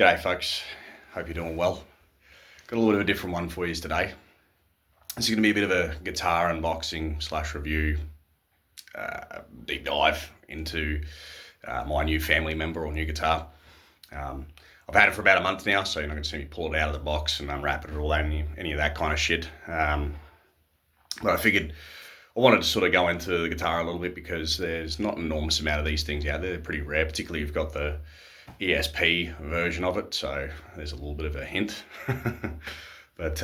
G'day folks, hope you're doing well. Got a little bit of a different one for you today. This is going to be a bit of a guitar unboxing / review, deep dive into my new family member or new guitar. I've had it for about a month now, so you're not going to see me pull it out of the box and unwrap it or any of that kind of shit. But I figured I wanted to sort of go into the guitar a little bit because there's not an enormous amount of these things out there. They're pretty rare, particularly if you've got the ESP version of it, so there's a little bit of a hint. But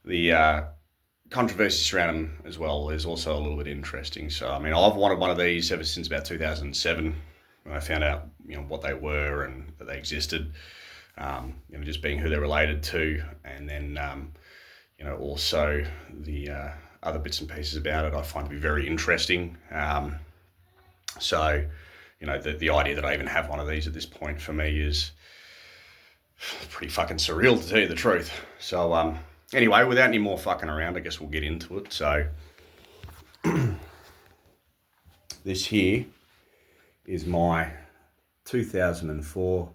the controversy surrounding them as well is also a little bit interesting. So I mean, I've wanted one of these ever since about 2007 when I found out what they were and that they existed, just being who they're related to, and then also the other bits and pieces about it I find to be very interesting. So the idea that I even have one of these at this point for me is pretty fucking surreal, to tell you the truth. So anyway, without any more fucking around, I guess we'll get into it. So this here is my 2004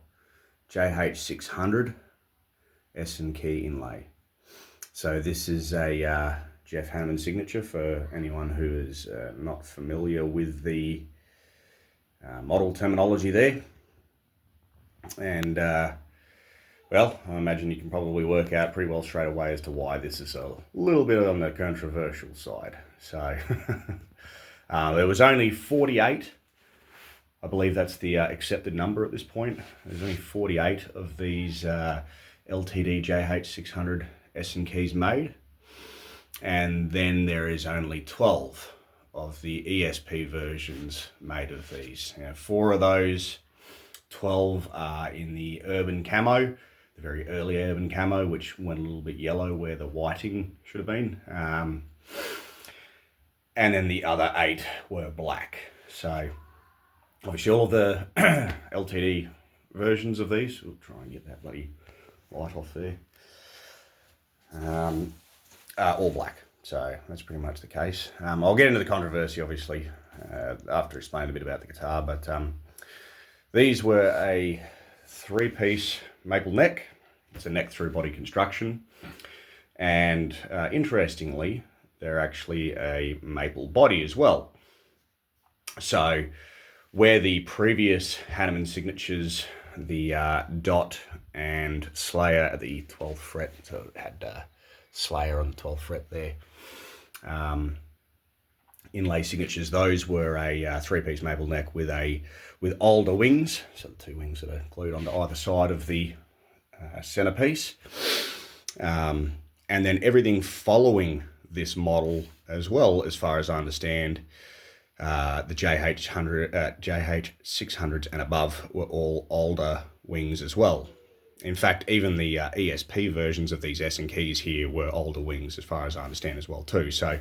JH600 S&Key inlay. So this is a Jeff Hanneman signature for anyone who is not familiar with the model terminology there. And well, I imagine you can probably work out pretty well straight away as to why this is a little bit on the controversial side. So there was only 48, I believe that's the accepted number at this point. There's only 48 of these LTD JH600 S&Keys made, and then there is only 12 of the ESP versions made of these. Now, 4 of those 12 are in the urban camo, the very early urban camo, which went a little bit yellow where the whiting should have been. And then the other 8 were black. So obviously all of the LTD versions of these, we'll try and get that bloody light off there, are all black. So that's pretty much the case. I'll get into the controversy, obviously, after explaining a bit about the guitar, but these were a 3-piece maple neck. It's a neck through body construction. And interestingly, they're actually a maple body as well. So where the previous Hanneman signatures, the dot and slayer at the 12th fret, so it had slayer on the 12th fret there, inlay signatures, those were a 3-piece maple neck with alder wings, so the 2 wings that are glued onto either side of the centerpiece, and then everything following this model as well, as far as I understand, the JH600s and above were all alder wings as well. In fact, even the ESP versions of these S&Keys here were alder wings, as far as I understand as well too. So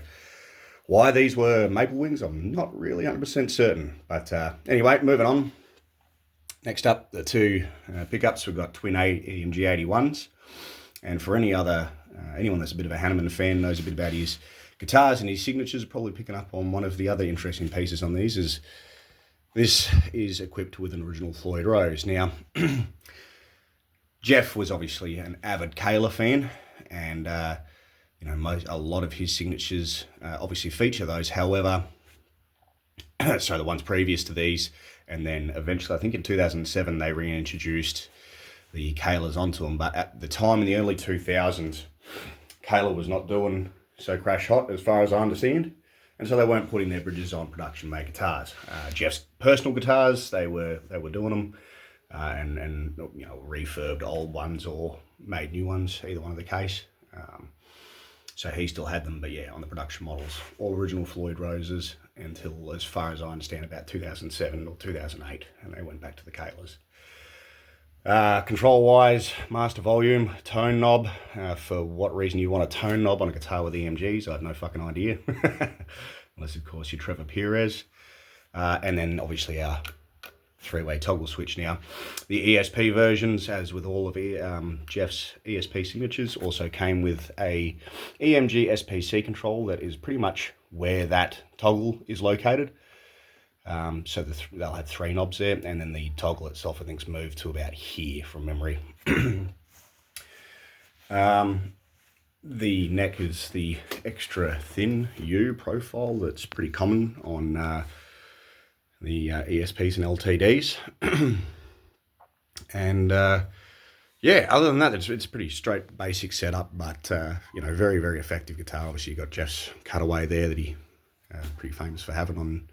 why these were maple wings, I'm not really 100% certain. But anyway, moving on. Next up, the 2 pickups. We've got twin EMG 81s. And for anyone that's a bit of a Hanneman fan, knows a bit about his guitars and his signatures, probably picking up on one of the other interesting pieces on these is this is equipped with an original Floyd Rose. Now, Jeff was obviously an avid Kahler fan, and a lot of his signatures obviously feature those. However, so the ones previous to these, and then eventually, I think in 2007, they reintroduced the Kahlers onto them. But at the time in the early 2000s, Kahler was not doing so crash hot, as far as I understand, and so they weren't putting their bridges on production-made guitars. Jeff's personal guitars, they were doing them. And refurbed old ones or made new ones, either one of the case. So he still had them, but yeah, on the production models, all original Floyd Roses until, as far as I understand, about 2007 or 2008, and they went back to the Kahlers. Control-wise, master volume, tone knob. For what reason you want a tone knob on a guitar with EMGs, I have no fucking idea. Unless, of course, you're Trevor Perez. And then, obviously, our 3-way toggle switch. Now, the ESP versions, as with all of Jeff's ESP signatures, also came with a EMG SPC control that is pretty much where that toggle is located. So they'll have 3 knobs there, and then the toggle itself I think's moved to about here from memory. The neck is the extra thin U profile that's pretty common on the ESPs and LTDs. And yeah, other than that, it's a pretty straight, basic setup, but you know, very, very effective guitar. Obviously, you've got Jeff's cutaway there that he pretty famous for having on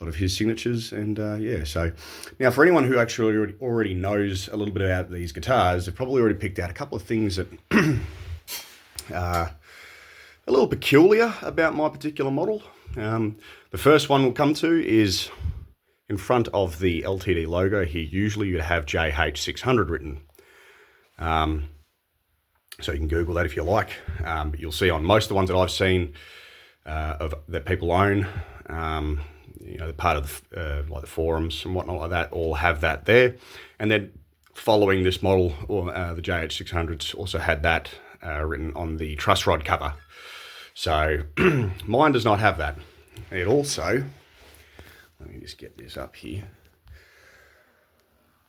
a lot of his signatures. And yeah, so now for anyone who actually already knows a little bit about these guitars, they've probably already picked out a couple of things that a little peculiar about my particular model. The first one we'll come to is in front of the LTD logo here. Usually you'd have JH600 written. So you can Google that if you like. But you'll see on most of the ones that I've seen that people own, you know, the part of like the forums and whatnot like that, all have that there. And then following this model, or the JH600s also had that written on the truss rod cover. So mine does not have that. It also, let me just get this up here,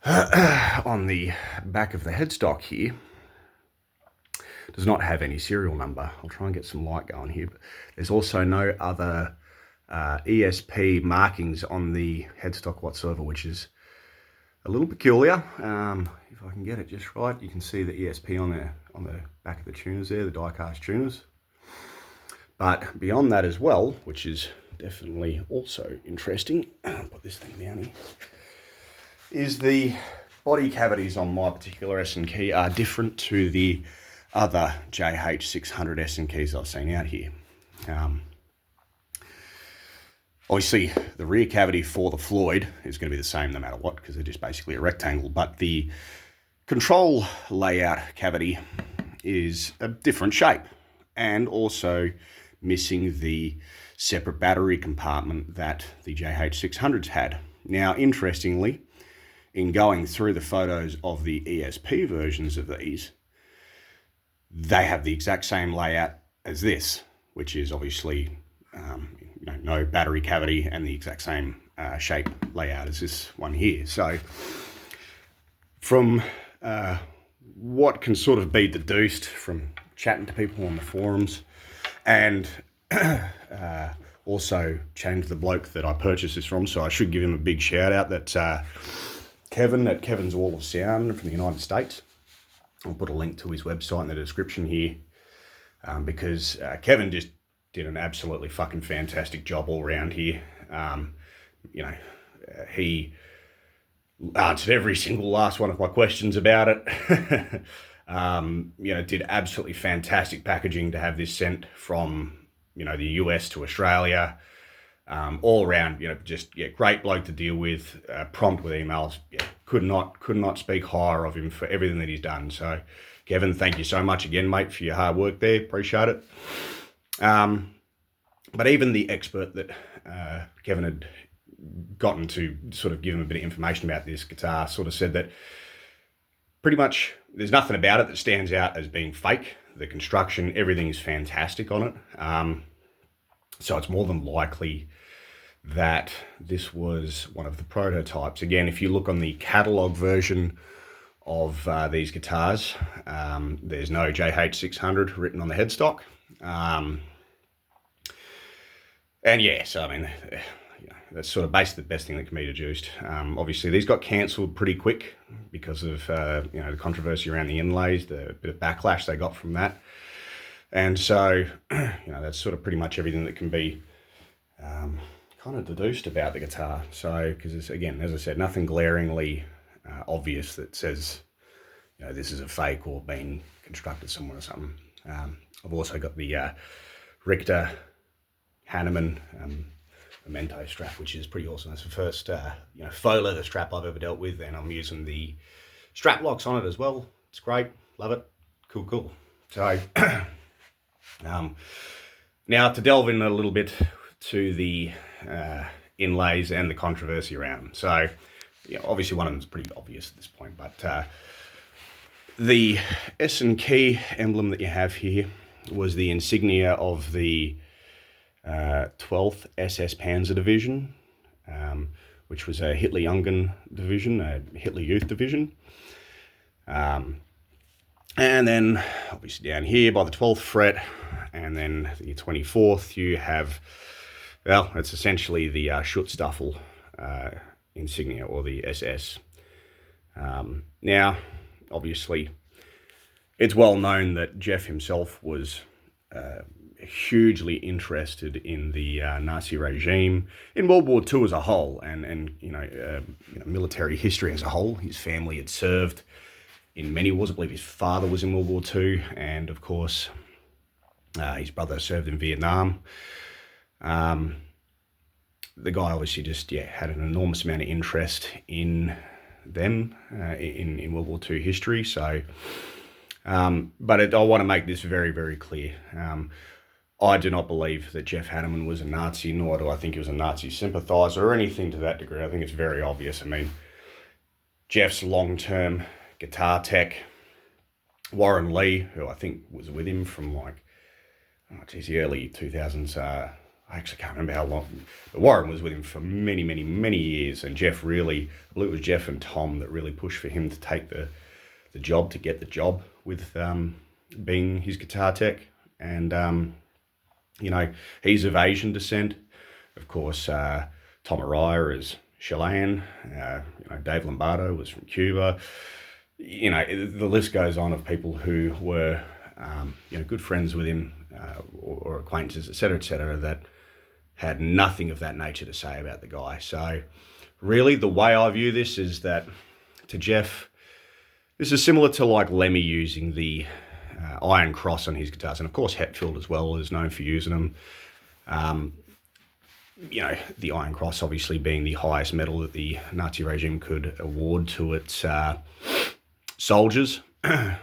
on the back of the headstock here, does not have any serial number. I'll try and get some light going here, but there's also no other ESP markings on the headstock whatsoever, which is a little peculiar. If I can get it just right, you can see the ESP on there, on the back of the tuners there, the die-cast tuners. But beyond that as well, which is definitely also interesting, I'll put this thing down here, is the body cavities on my particular S&Key are different to the other JH600 S&Keys I've seen out here. Obviously, the rear cavity for the Floyd is going to be the same no matter what, because they're just basically a rectangle, but the control layout cavity is a different shape, and also missing the separate battery compartment that the JH600s had. Now, interestingly, in going through the photos of the ESP versions of these, they have the exact same layout as this, which is obviously you know, no battery cavity and the exact same shape layout as this one here. So from what can sort of be deduced from chatting to people on the forums, and also chatting to the bloke that I purchased this from, so I should give him a big shout out, that Kevin at Kevin's Wall of Sound from the United States. I'll put a link to his website in the description here, because Kevin just did an absolutely fucking fantastic job all around here. You know, he answered every single last one of my questions about it. You know, did absolutely fantastic packaging to have this sent from, you know, the US to Australia. All around, you know, just, yeah, great bloke to deal with, prompt with emails. Yeah, could not speak higher of him for everything that he's done. So Kevin, thank you so much again, mate, for your hard work there. Appreciate it. But even the expert that Kevin had gotten to sort of give him a bit of information about this guitar sort of said that pretty much there's nothing about it that stands out as being fake. The construction, everything is fantastic on it. So it's more than likely that this was one of the prototypes. Again, if you look on the catalog version of these guitars, there's no JH600 written on the headstock. And yeah, so I mean, you know, that's sort of basically the best thing that can be deduced. Obviously, these got cancelled pretty quick because of you know, the controversy around the inlays, the bit of backlash they got from that. And so, you know, that's sort of pretty much everything that can be kind of deduced about the guitar. So, because it's, again, as I said, nothing glaringly obvious that says, you know, this is a fake or been constructed somewhere or something. I've also got the Richter Hanneman Memento strap, which is pretty awesome. That's the first you know, faux leather strap I've ever dealt with, and I'm using the strap locks on it as well. It's great, love it, cool. So now to delve in a little bit to the inlays and the controversy around them. So yeah, obviously one of them is pretty obvious at this point, but the S&Key emblem that you have here was the insignia of the 12th SS Panzer Division, which was a Hitler Jungen division, a Hitler Youth division. And then obviously down here by the 12th fret, and then the 24th, you have, well, it's essentially the Schutzstaffel insignia, or the SS. Now, obviously, it's well known that Jeff himself was hugely interested in the Nazi regime, in World War II as a whole, and military history as a whole. His family had served in many wars. I believe his father was in World War II, and of course, his brother served in Vietnam. The guy obviously just had an enormous amount of interest in them, in World War II history. So, but I want to make this very, very clear. I do not believe that Jeff Hanneman was a Nazi, nor do I think he was a Nazi sympathizer or anything to that degree. I think it's very obvious. I mean, Jeff's long-term guitar tech, Warren Lee, who I think was with him from the early 2000s. I actually can't remember how long, but Warren was with him for many, many, many years. And Jeff really, I believe it was Jeff and Tom that really pushed for him to take the job, to get the job with being his guitar tech. And, he's of Asian descent. Of course, Tom Araya is Chilean. Dave Lombardo was from Cuba. The list goes on of people who were, good friends with him, or acquaintances, etc., that had nothing of that nature to say about the guy. So really, the way I view this is that, to Jeff, this is similar to like Lemmy using the Iron Cross on his guitars. And of course, Hetfield as well is known for using them. The Iron Cross obviously being the highest medal that the Nazi regime could award to its soldiers. But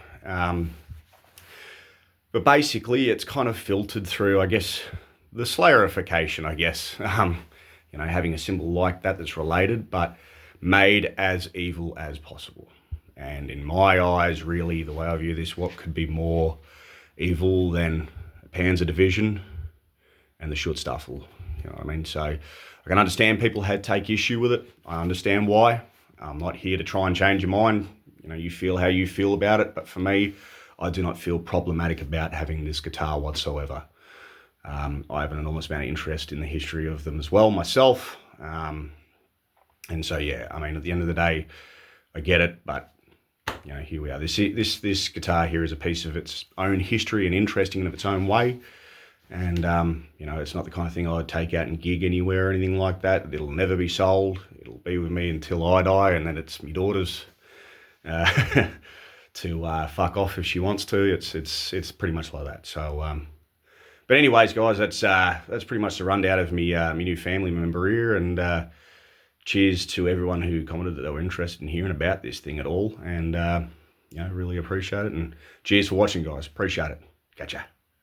basically, it's kind of filtered through, I guess, the Slayerification, I guess. Having a symbol like that that's related, but made as evil as possible. And in my eyes, really, the way I view this, what could be more evil than a Panzer Division and the Schutzstaffel? You know what I mean? So I can understand people take issue with it. I understand why. I'm not here to try and change your mind. You feel how you feel about it. But for me, I do not feel problematic about having this guitar whatsoever. I have an enormous amount of interest in the history of them as well myself. And so, at the end of the day, I get it, but here we are. This guitar here is a piece of its own history and interesting in its own way. And, it's not the kind of thing I'd take out and gig anywhere or anything like that. It'll never be sold. It'll be with me until I die, and then it's my daughter's to fuck off if she wants to. It's pretty much like that. So, but anyways, guys, that's pretty much the rundown of me new family member here. And cheers to everyone who commented that they were interested in hearing about this thing at all. And really appreciate it. And cheers for watching, guys. Appreciate it. Catch ya.